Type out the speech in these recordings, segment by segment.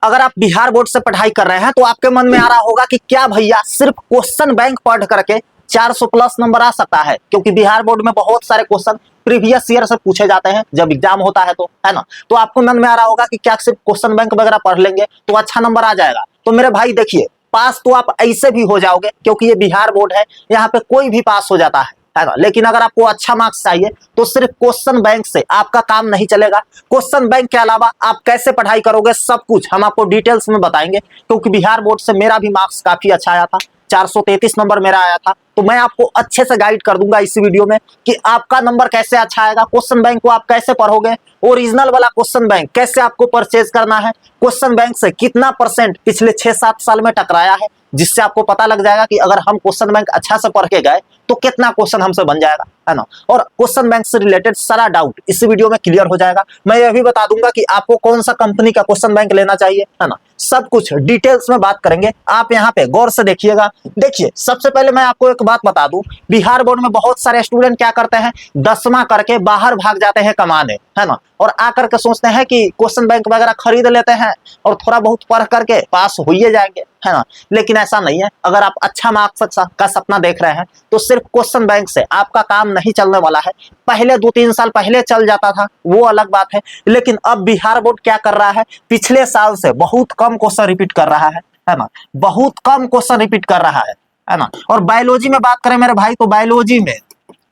अगर आप बिहार बोर्ड से पढ़ाई कर रहे हैं तो आपके मन में आ रहा होगा कि क्या भैया सिर्फ क्वेश्चन बैंक पढ़ करके 400 प्लस नंबर आ सकता है, क्योंकि बिहार बोर्ड में बहुत सारे क्वेश्चन प्रीवियस ईयर से पूछे जाते हैं जब एग्जाम होता है, तो है ना। तो आपको मन में आ रहा होगा कि क्या सिर्फ क्वेश्चन बैंक वगैरह पढ़ लेंगे तो अच्छा नंबर आ जाएगा। तो मेरे भाई देखिए, पास तो आप ऐसे भी हो जाओगे क्योंकि ये बिहार बोर्ड है, यहाँ पे कोई भी पास हो जाता है ना। लेकिन अगर आपको अच्छा मार्क्स चाहिए तो सिर्फ क्वेश्चन बैंक से आपका काम नहीं चलेगा। क्वेश्चन बैंक के अलावा आप कैसे पढ़ाई करोगे सब कुछ हम आपको डिटेल्स में बताएंगे, क्योंकि बिहार बोर्ड से मेरा भी मार्क्स काफी अच्छा आया था, 433 नंबर मेरा आया था। तो मैं आपको अच्छे से गाइड कर दूंगा इसी वीडियो में कि आपका नंबर कैसे अच्छा आएगा, क्वेश्चन बैंक को आप कैसे पढ़ोगे, ओरिजिनल वाला क्वेश्चन बैंक कैसे आपको परचेज करना है, क्वेश्चन बैंक से कितना परसेंट पिछले 6-7 साल में टकराया है, जिससे आपको पता लग जाएगा कि अगर हम क्वेश्चन बैंक अच्छा से पढ़ के गए तो कितना क्वेश्चन हमसे बन जाएगा, है ना। और क्वेश्चन बैंक से रिलेटेड सारा डाउट इस वीडियो में क्लियर हो जाएगा। मैं यह भी बता दूंगा कि आपको कौन सा कंपनी का क्वेश्चन बैंक लेना चाहिए, है ना। सब कुछ डिटेल्स में बात करेंगे, आप यहाँ पे गौर से देखिएगा। देखिए, सबसे पहले मैं आपको एक बात बता दूं, बिहार बोर्ड में बहुत सारे स्टूडेंट क्या करते हैं, 10वां करके बाहर भाग जाते हैं कमाने, है ना, और आकर के सोचते हैं कि क्वेश्चन बैंक वगैरह खरीद लेते हैं और थोड़ा बहुत पढ़ करके पास हो ही जाएंगे, है ना। लेकिन ऐसा नहीं है। अगर आप अच्छा मार्क्स का सपना देख रहे हैं तो सिर्फ क्वेश्चन बैंक से आपका काम नहीं चलने वाला है। पहले 2-3 साल पहले चल जाता था, वो अलग बात है, लेकिन अब बिहार बोर्ड क्या कर रहा है, पिछले साल से बहुत कम क्वेश्चन रिपीट कर रहा है ना, बहुत कम क्वेश्चन रिपीट कर रहा है ना। और बायोलॉजी में बात करें मेरे भाई, तो बायोलॉजी में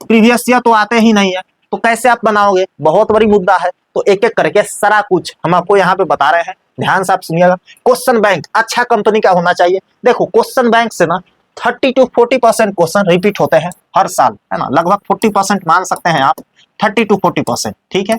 प्रीवियस ईयर तो आते ही नहीं है, तो कैसे आप बनाओगे, बहुत बड़ी मुद्दा है। तो एक एक करके सारा कुछ हम आपको यहाँ पे बता रहे हैं, ध्यान से आप सुनिएगा। क्वेश्चन बैंक अच्छा कंपनी का होना चाहिए। देखो, क्वेश्चन बैंक से ना 30 to 40% क्वेश्चन रिपीट होते हैं हर साल, है ना, लगभग 40% मान सकते हैं आप, 30 to 40%, ठीक है।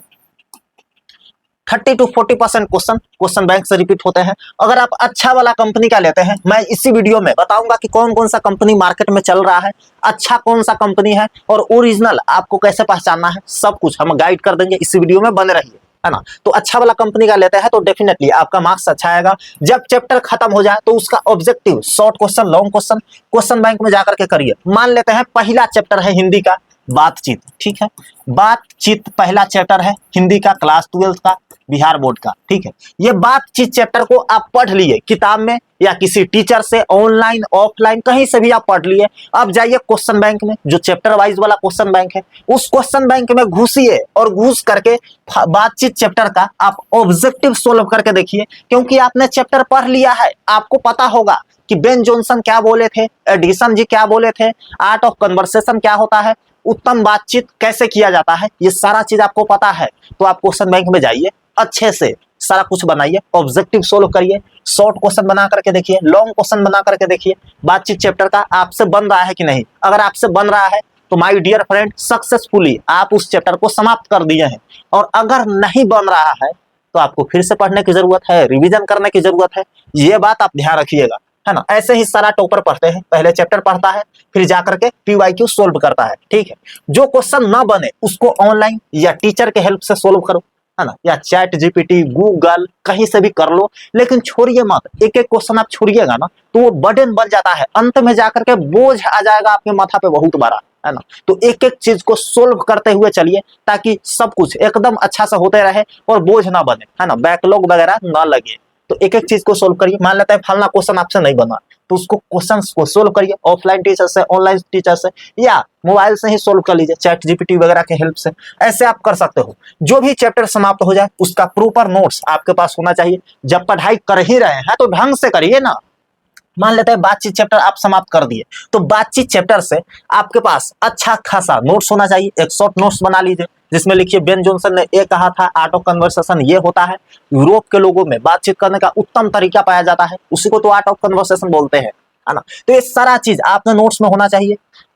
30 to 40% क्वेश्चन बैंक से रिपीट होते हैं। अगर आप अच्छा वाला कंपनी का लेते हैं, मैं इसी वीडियो में बताऊंगा कि कौन कौन सा कंपनी मार्केट में चल रहा है, अच्छा कौन सा कंपनी है और ओरिजिनल आपको कैसे पहचानना है, सब कुछ हम गाइड कर देंगे। इसी वीडियो में बने रहिए, है ना। तो अच्छा वाला कंपनी का लेते हैं तो डेफिनेटली आपका मार्क्स अच्छा आएगा। जब चैप्टर खत्म हो जाए तो उसका objective short question, long question question bank में जाकर के करिए। मान लेते हैं पहला चैप्टर है हिंदी का बातचीत, ठीक है, बातचीत पहला चैप्टर है हिंदी का, क्लास 12 का, बिहार बोर्ड का, ठीक है। ये बातचीत चैप्टर को आप पढ़ लिए किताब में या किसी टीचर से, ऑनलाइन ऑफलाइन कहीं से भी आप पढ़ लिए। अब जाइए क्वेश्चन बैंक में, जो चैप्टर वाइज वाला क्वेश्चन बैंक है, उस क्वेश्चन बैंक में घुसिए और घुस करके बातचीत चैप्टर का आप ऑब्जेक्टिव सोल्व करके देखिए। क्योंकि आपने चैप्टर पढ़ लिया है, आपको पता होगा कि बेन जॉनसन क्या बोले थे, एडिसन जी क्या बोले थे, आर्ट ऑफ कन्वर्सेशन क्या होता है, उत्तम बातचीत कैसे किया जाता है, ये सारा चीज आपको पता है। तो आप क्वेश्चन बैंक में जाइए, अच्छे से सारा कुछ बनाइए, ऑब्जेक्टिव सोल्व करिए, शॉर्ट क्वेश्चन बना करके देखिए, लॉन्ग क्वेश्चन बना करके देखिए, बातचीत चैप्टर का आपसे बन रहा है कि नहीं। अगर आपसे बन रहा है तो माय डियर फ्रेंड, सक्सेसफुली आप उस चैप्टर को समाप्त कर दिए हैं। और अगर नहीं बन रहा है तो आपको फिर से पढ़ने की जरूरत है, रिविजन करने की जरूरत है, ये बात आप ध्यान रखिएगा, है ना। ऐसे ही सारा टॉपर पढ़ते हैं, पहले चैप्टर पढ़ता है फिर जाकर के PYQ सोल्व करता है, ठीक है। जो क्वेश्चन ना बने उसको ऑनलाइन या टीचर के हेल्प से सोल्व करो, है ना, या चैट GPT, गूगल, कहीं से भी कर लो, लेकिन छोड़िए मत। एक एक क्वेश्चन आप छोड़िएगा ना तो वो बर्डन बन जाता है, अंत में जाकर के बोझ आ जाएगा आपके माथा पे बहुत बड़ा, है ना। तो एक एक चीज को सोल्व करते हुए चलिए ताकि सब कुछ एकदम अच्छा से होते रहे और बोझ ना बने, है ना, बैकलॉग वगैरह ना लगे। तो एक एक चीज को सोल्व करिए। मान लेते हैं फलना क्वेश्चन आपसे नहीं बना, तो उसको क्वेश्चन को सोल्व करिए ऑफलाइन टीचर से, ऑनलाइन टीचर से, या मोबाइल से ही सोल्व कर लीजिए चैट GPT वगैरह के हेल्प से। ऐसे आप कर सकते हो। जो भी चैप्टर समाप्त हो जाए उसका प्रॉपर नोट्स आपके पास होना चाहिए। जब पढ़ाई कर ही रहे हैं तो ढंग से करिए ना। मान लेते हैं बातचीत चैप्टर आप समाप्त कर दिए, तो बातचीत चैप्टर से आपके पास अच्छा खासा नोट्स होना चाहिए। एक शॉर्ट नोट्स बना लीजिए जिसमें लिखिए बेन जॉनसन ने ये कहा था, आर्ट ऑफ कन्वर्सेशन ये होता है, यूरोप के लोगों में बातचीत करने का उत्तम तरीका पाया जाता है, उसी को तो आर्ट ऑफ कन्वर्सेशन बोलते हैं, है ना। तो ये सारा चीज आपने नोट्स में होना चाहिए।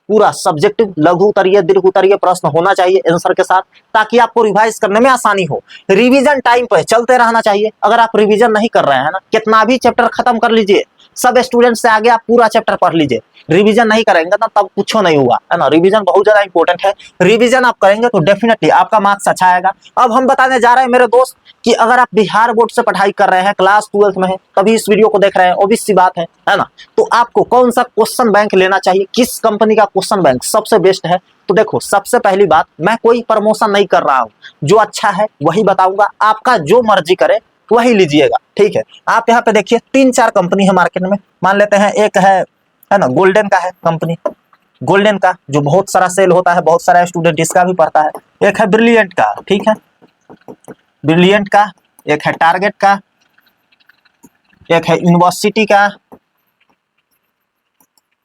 पूरा सब्जेक्टिव लघु उत्तरीय, दीर्घ उत्तरीय प्रश्न होना चाहिए आंसर के साथ, ताकि आपको रिवाइज करने में आसानी हो। रिवीजन टाइम पे चलते रहना चाहिए। अगर आप रिवीजन नहीं कर रहे हैं ना, कितना भी चैप्टर खत्म कर लीजिए, सब स्टूडेंट से आगे आप पूरा चैप्टर पढ़ लीजिए, रिवीजन नहीं करेंगे ना तब कुछ नहीं हुआ, है ना। रिवीजन बहुत ज्यादा इंपॉर्टेंट है। रिवीजन आप करेंगे तो डेफिनेटली आपका मार्क्स अच्छा आएगा। अब हम बताने जा रहे हैं मेरे दोस्त कि अगर आप बिहार बोर्ड से पढ़ाई कर रहे हैं, क्लास 12 में है, तभी इस वीडियो को देख रहे हैं, ऑब्वियस सी बात है ना। तो आपको कौन सा क्वेश्चन बैंक लेना चाहिए, किस कंपनी का क्वेश्चन बैंक सबसे बेस्ट है। तो देखो, सबसे पहली बात, मैं कोई प्रमोशन नहीं कर रहा हूं, जो अच्छा है वही बताऊंगा, आपका जो मर्जी करे वही लीजिएगा, ठीक है। आप यहाँ पे देखिए 3-4 कंपनी है मार्केट में, मान लेते हैं एक है ना गोल्डन का है कंपनी, गोल्डन का जो बहुत सारा सेल होता है, बहुत सारा स्टूडेंट इसका भी पढ़ता है। एक है ब्रिलियंट का, ठीक है, ब्रिलियंट का। एक है टारगेट का, एक है यूनिवर्सिटी का,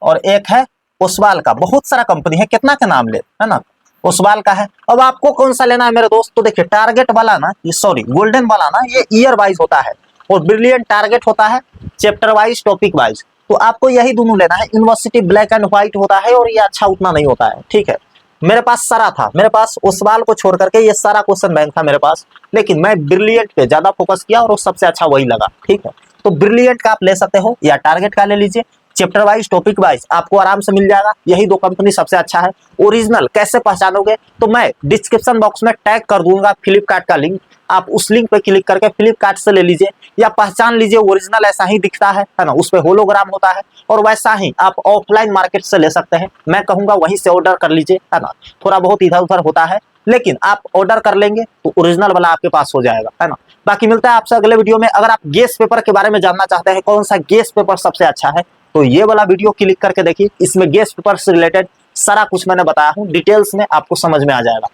और एक है ओसवाल का। बहुत सारा कंपनी है, कितना का नाम ले, है ना, ओसवाल का है। अब आपको कौन सा लेना है मेरे दोस्त? तो देखिए टारगेट वाला ना, ये सॉरी गोल्डन वाला ना, ये ईयर वाइज होता है, और ब्रिलियंट टारगेट होता है चैप्टर वाइज, टॉपिक वाइज। तो आपको यही दोनों लेना है। यूनिवर्सिटी ब्लैक एंड व्हाइट होता है, और ये अच्छा उतना नहीं होता है, ठीक है। मेरे पास सारा था, मेरे पास ओसवाल को छोड़ करके ये सारा क्वेश्चन बैंक था मेरे पास, लेकिन मैं ब्रिलियंट पे ज्यादा फोकस किया और सबसे अच्छा वही लगा, ठीक है। तो ब्रिलियंट का आप ले सकते हो, या टारगेट का ले लीजिए। चैप्टर वाइज, टॉपिक वाइज आपको आराम से मिल जाएगा। यही दो कंपनी सबसे अच्छा है। ओरिजिनल कैसे पहचानोगे? तो मैं डिस्क्रिप्शन बॉक्स में टैग कर दूंगा फ्लिपकार्ट का लिंक, आप उस लिंक पे क्लिक करके फ्लिपकार्ट से ले लीजिए, या पहचान लीजिए ओरिजिनल ऐसा ही दिखता है ना, उस पे होलोग्राम होता है, और वैसा ही आप ऑफलाइन मार्केट से ले सकते हैं। मैं कहूंगा वहीं से ऑर्डर कर लीजिए, है ना। थोड़ा बहुत इधर उधर होता है, लेकिन आप ऑर्डर कर लेंगे तो ओरिजिनल वाला आपके पास हो जाएगा, है ना। बाकी मिलता है आपसे अगले वीडियो में। अगर आप गेस पेपर के बारे में जानना चाहते हैं, कौन सा गेस पेपर सबसे अच्छा है, तो ये वाला वीडियो क्लिक करके देखिए। इसमें गेस पेपर से रिलेटेड सारा कुछ मैंने बताया हूँ, डिटेल्स में आपको समझ में आ जाएगा।